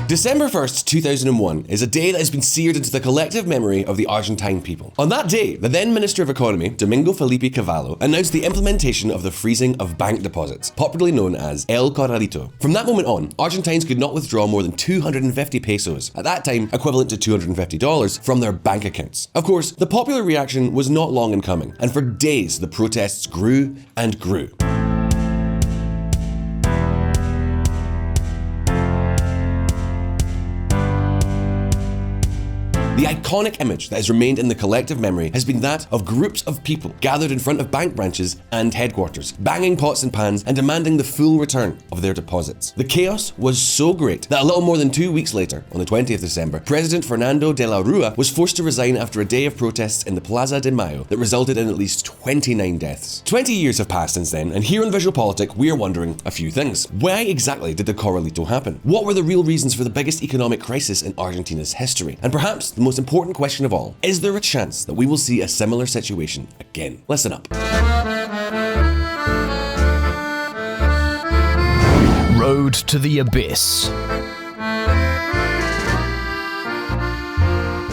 December 1st, 2001 is a day that has been seared into the collective memory of the Argentine people. On that day, the then Minister of Economy, Domingo Felipe Cavallo, announced the implementation of the freezing of bank deposits, popularly known as El Corralito. From that moment on, Argentines could not withdraw more than 250 pesos, at that time equivalent to $250, from their bank accounts. Of course, the popular reaction was not long in coming, and for days the protests grew and grew. The iconic image that has remained in the collective memory has been that of groups of people gathered in front of bank branches and headquarters, banging pots and pans and demanding the full return of their deposits. The chaos was so great that a little more than 2 weeks later, on the 20th December, President Fernando de la Rua was forced to resign after a day of protests in the Plaza de Mayo that resulted in at least 29 deaths. 20 years have passed since then, and here on VisualPolitik, we are wondering a few things. Why exactly did the Corralito happen? What were the real reasons for the biggest economic crisis in Argentina's history? And perhaps the most important question of all, is there a chance that we will see a similar situation again? Listen up. Road to the Abyss.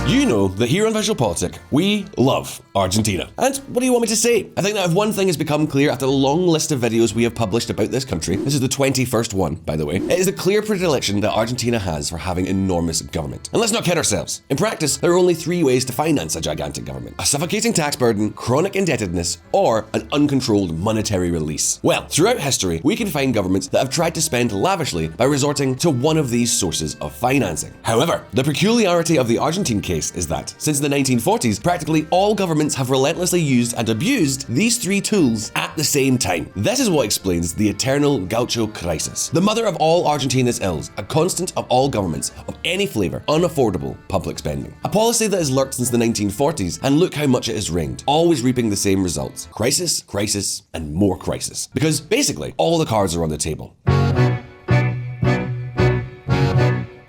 You know that here on VisualPolitik, we love Argentina. And what do you want me to say? I think that if one thing has become clear after the long list of videos we have published about this country, this is the 21st one, by the way, it is the clear predilection that Argentina has for having enormous government. And let's not kid ourselves. In practice, there are only 3 ways to finance a gigantic government: a suffocating tax burden, chronic indebtedness, or an uncontrolled monetary release. Well, throughout history, we can find governments that have tried to spend lavishly by resorting to one of these sources of financing. However, the peculiarity of the Argentine case is that, since the 1940s, practically all governments have relentlessly used and abused these 3 tools at the same time. This is what explains the eternal Gaucho crisis, the mother of all Argentina's ills, a constant of all governments of any flavor, unaffordable public spending. A policy that has lurked since the 1940s, and look how much it has reigned, always reaping the same results: crisis, crisis, and more crisis. Because basically, all the cards are on the table.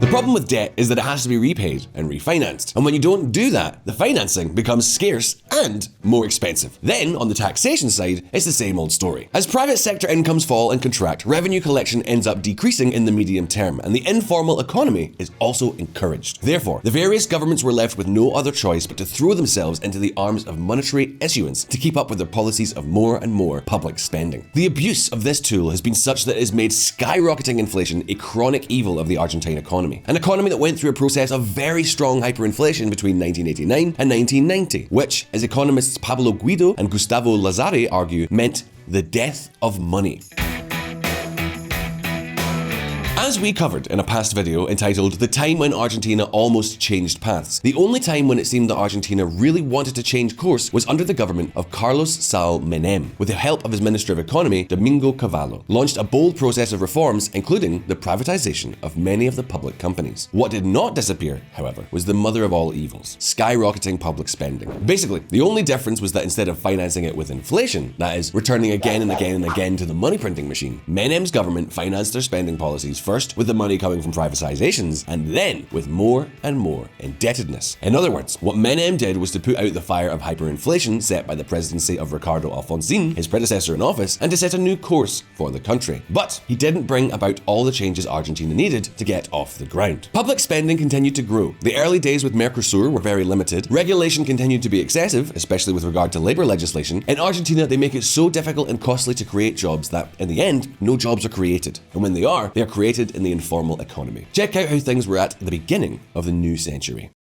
The problem with debt is that it has to be repaid and refinanced. And when you don't do that, the financing becomes scarce and more expensive. Then, on the taxation side, it's the same old story. As private sector incomes fall and contract, revenue collection ends up decreasing in the medium term, and the informal economy is also encouraged. Therefore, the various governments were left with no other choice but to throw themselves into the arms of monetary issuance to keep up with their policies of more and more public spending. The abuse of this tool has been such that it has made skyrocketing inflation a chronic evil of the Argentine economy. An economy that went through a process of very strong hyperinflation between 1989 and 1990, which, as economists Pablo Guido and Gustavo Lazari argue, meant the death of money. As we covered in a past video entitled "The Time When Argentina Almost Changed Paths," the only time when it seemed that Argentina really wanted to change course was under the government of Carlos Saúl Menem, with the help of his Minister of Economy, Domingo Cavallo, launched a bold process of reforms, including the privatization of many of the public companies. What did not disappear, however, was the mother of all evils: skyrocketing public spending. Basically, the only difference was that instead of financing it with inflation, that is, returning again and again and again to the money printing machine, Menem's government financed their spending policies first with the money coming from privatizations, and then with more and more indebtedness. In other words, what Menem did was to put out the fire of hyperinflation set by the presidency of Ricardo Alfonsín, his predecessor in office, and to set a new course for the country. But he didn't bring about all the changes Argentina needed to get off the ground. Public spending continued to grow. The early days with Mercosur were very limited. Regulation continued to be excessive, especially with regard to labor legislation. In Argentina, they make it so difficult and costly to create jobs that, in the end, no jobs are created. And when they are created in the informal economy. Check out how things were at the beginning of the new century.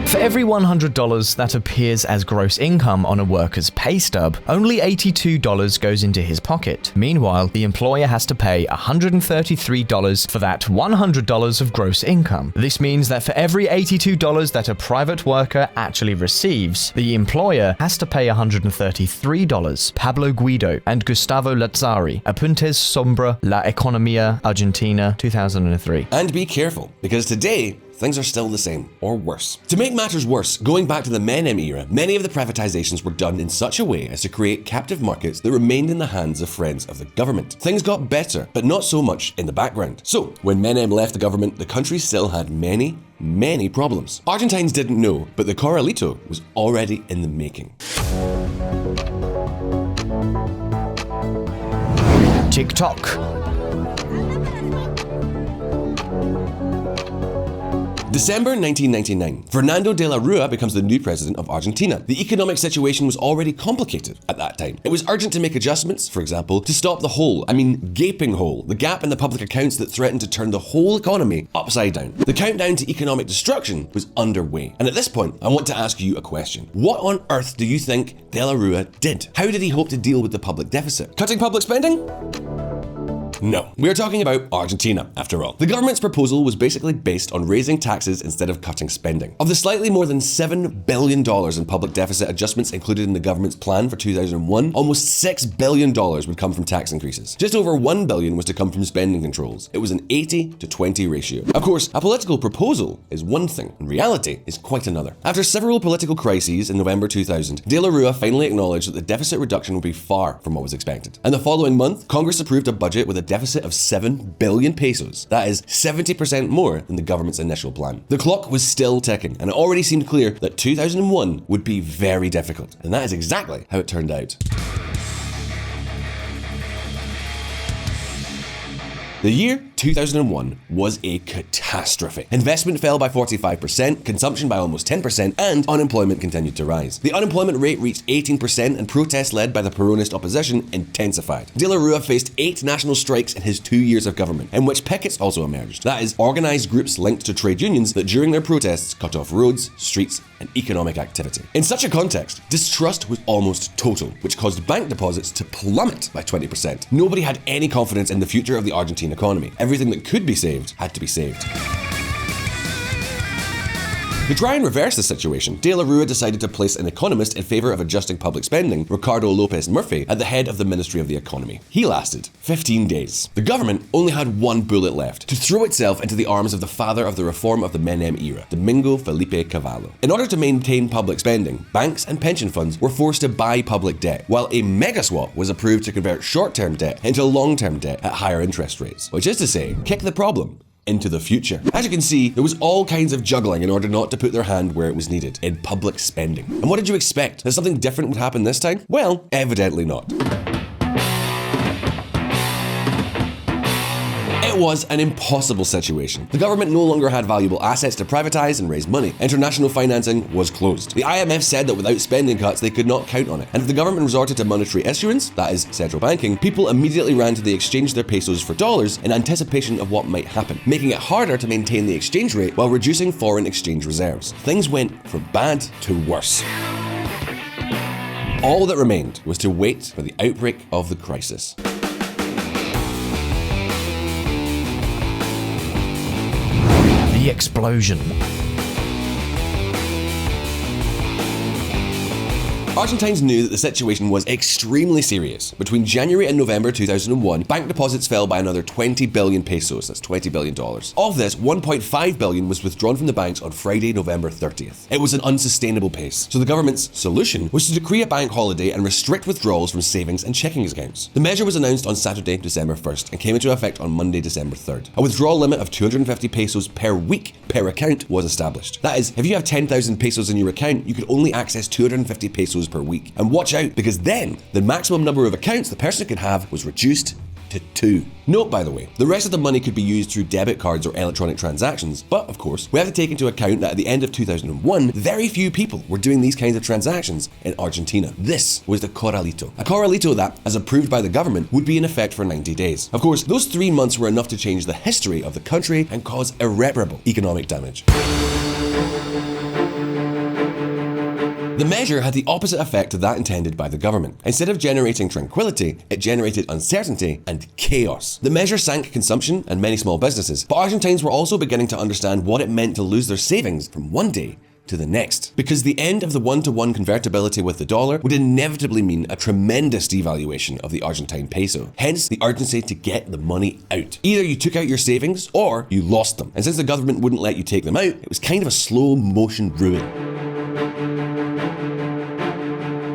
For every $100 that appears as gross income on a worker's pay stub, only $82 goes into his pocket. Meanwhile, the employer has to pay $133 for that $100 of gross income. This means that for every $82 that a private worker actually receives, the employer has to pay $133. Pablo Guido and Gustavo Lazari, Apuntes sobre la Economía Argentina, 2003. And be careful, because today, things are still the same, or worse. To make matters worse, going back to the Menem era, many of the privatizations were done in such a way as to create captive markets that remained in the hands of friends of the government. Things got better, but not so much in the background. So, when Menem left the government, the country still had many problems. Argentines didn't know, but the Corralito was already in the making. TikTok. December 1999. Fernando de la Rúa becomes the new president of Argentina. The economic situation was already complicated at that time. It was urgent to make adjustments, for example, to stop the gaping hole, the gap in the public accounts that threatened to turn the whole economy upside down. The countdown to economic destruction was underway. And at this point, I want to ask you a question. What on earth do you think de la Rúa did? How did he hope to deal with the public deficit? Cutting public spending? No. We are talking about Argentina, after all. The government's proposal was basically based on raising taxes instead of cutting spending. Of the slightly more than $7 billion in public deficit adjustments included in the government's plan for 2001, almost $6 billion would come from tax increases. Just over $1 billion was to come from spending controls. It was an 80-20 ratio. Of course, a political proposal is one thing, and reality is quite another. After several political crises in November 2000, de la Rúa finally acknowledged that the deficit reduction would be far from what was expected. And the following month, Congress approved a budget with a deficit of 7 billion pesos. That is 70% more than the government's initial plan. The clock was still ticking, and it already seemed clear that 2001 would be very difficult. And that is exactly how it turned out. The year 2001 was a catastrophe. Investment fell by 45%, consumption by almost 10%, and unemployment continued to rise. The unemployment rate reached 18%, and protests led by the Peronist opposition intensified. De la Rúa faced 8 national strikes in his 2 years of government, in which pickets also emerged. That is, organized groups linked to trade unions that during their protests cut off roads, streets, and economic activity. In such a context, distrust was almost total, which caused bank deposits to plummet by 20%. Nobody had any confidence in the future of the Argentine economy. Everything that could be saved had to be saved. To try and reverse the situation, de la Rúa decided to place an economist in favor of adjusting public spending, Ricardo Lopez Murphy, at the head of the Ministry of the Economy. He lasted 15 days. The government only had one bullet left: to throw itself into the arms of the father of the reform of the Menem era, Domingo Felipe Cavallo. In order to maintain public spending, banks and pension funds were forced to buy public debt, while a mega swap was approved to convert short-term debt into long-term debt at higher interest rates, which is to say, kick the problem into the future. As you can see, there was all kinds of juggling in order not to put their hand where it was needed, in public spending. And what did you expect? That something different would happen this time? Well, evidently not. It was an impossible situation. The government no longer had valuable assets to privatize and raise money. International financing was closed. The IMF said that without spending cuts, they could not count on it. And if the government resorted to monetary issuance, that is, central banking, people immediately ran to the exchange their pesos for dollars in anticipation of what might happen, making it harder to maintain the exchange rate while reducing foreign exchange reserves. Things went from bad to worse. All that remained was to wait for the outbreak of the crisis. The explosion. Argentines knew that the situation was extremely serious. Between January and November 2001, bank deposits fell by another 20 billion pesos, that's $20 billion. Of this, 1.5 billion was withdrawn from the banks on Friday, November 30th. It was an unsustainable pace, so the government's solution was to decree a bank holiday and restrict withdrawals from savings and checking accounts. The measure was announced on Saturday, December 1st, and came into effect on Monday, December 3rd. A withdrawal limit of 250 pesos per week per account was established. That is, if you have 10,000 pesos in your account, you could only access 250 pesos per week. And watch out, because then the maximum number of accounts the person could have was reduced to 2. Note, by the way, the rest of the money could be used through debit cards or electronic transactions, but of course, we have to take into account that at the end of 2001, very few people were doing these kinds of transactions in Argentina. This was the Corralito. A Corralito that, as approved by the government, would be in effect for 90 days. Of course, those 3 months were enough to change the history of the country and cause irreparable economic damage. The measure had the opposite effect to that intended by the government. Instead of generating tranquility, it generated uncertainty and chaos. The measure sank consumption and many small businesses, but Argentines were also beginning to understand what it meant to lose their savings from one day to the next. Because the end of the one-to-one convertibility with the dollar would inevitably mean a tremendous devaluation of the Argentine peso. Hence, the urgency to get the money out. Either you took out your savings or you lost them. And since the government wouldn't let you take them out, it was kind of a slow motion ruin.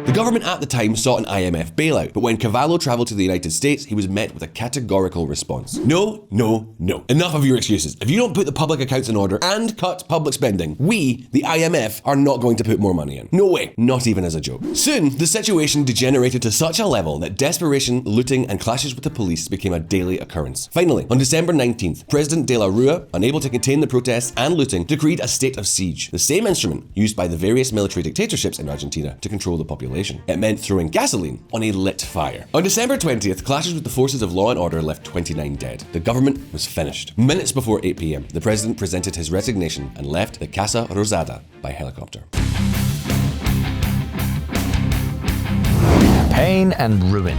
The government at the time sought an IMF bailout, but when Cavallo traveled to the United States, he was met with a categorical response. No, no, no. Enough of your excuses. If you don't put the public accounts in order and cut public spending, we, the IMF, are not going to put more money in. No way. Not even as a joke. Soon, the situation degenerated to such a level that desperation, looting, and clashes with the police became a daily occurrence. Finally, on December 19th, President de la Rua, unable to contain the protests and looting, decreed a state of siege, the same instrument used by the various military dictatorships in Argentina to control the population. It meant throwing gasoline on a lit fire. On December 20th, clashes with the forces of law and order left 29 dead. The government was finished. Minutes before 8 p.m, the president presented his resignation and left the Casa Rosada by helicopter. Pain and ruin.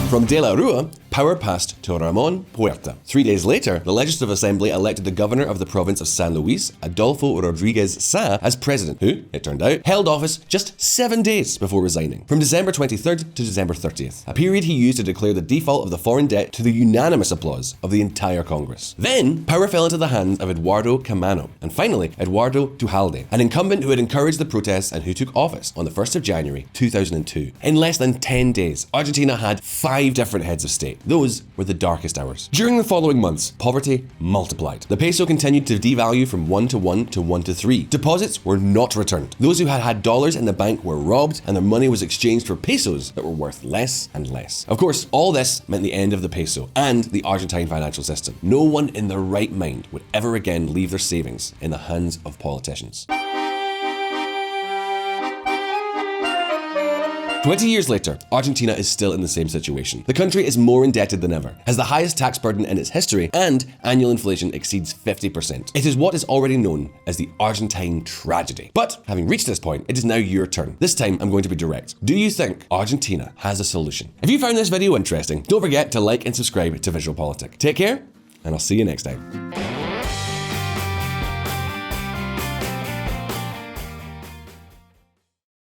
From De La Rua, power passed to Ramon Puerta. 3 days later, the Legislative Assembly elected the governor of the province of San Luis, Adolfo Rodriguez Sá, as president, who, it turned out, held office just 7 days before resigning. From December 23rd to December 30th, a period he used to declare the default of the foreign debt to the unanimous applause of the entire Congress. Then, power fell into the hands of Eduardo Camano, and finally, Eduardo Duhalde, an incumbent who had encouraged the protests and who took office on the 1st of January 2002. In less than 10 days, Argentina had 5 different heads of state. Those were the darkest hours. During the following months, poverty multiplied. The peso continued to devalue from 1 to 1 to 1 to 3. Deposits were not returned. Those who had dollars in the bank were robbed, and their money was exchanged for pesos that were worth less and less. Of course, all this meant the end of the peso and the Argentine financial system. No one in their right mind would ever again leave their savings in the hands of politicians. 20 years later, Argentina is still in the same situation. The country is more indebted than ever, has the highest tax burden in its history, and annual inflation exceeds 50%. It is what is already known as the Argentine tragedy. But having reached this point, it is now your turn. This time, I'm going to be direct. Do you think Argentina has a solution? If you found this video interesting, don't forget to like and subscribe to VisualPolitik. Take care, and I'll see you next time.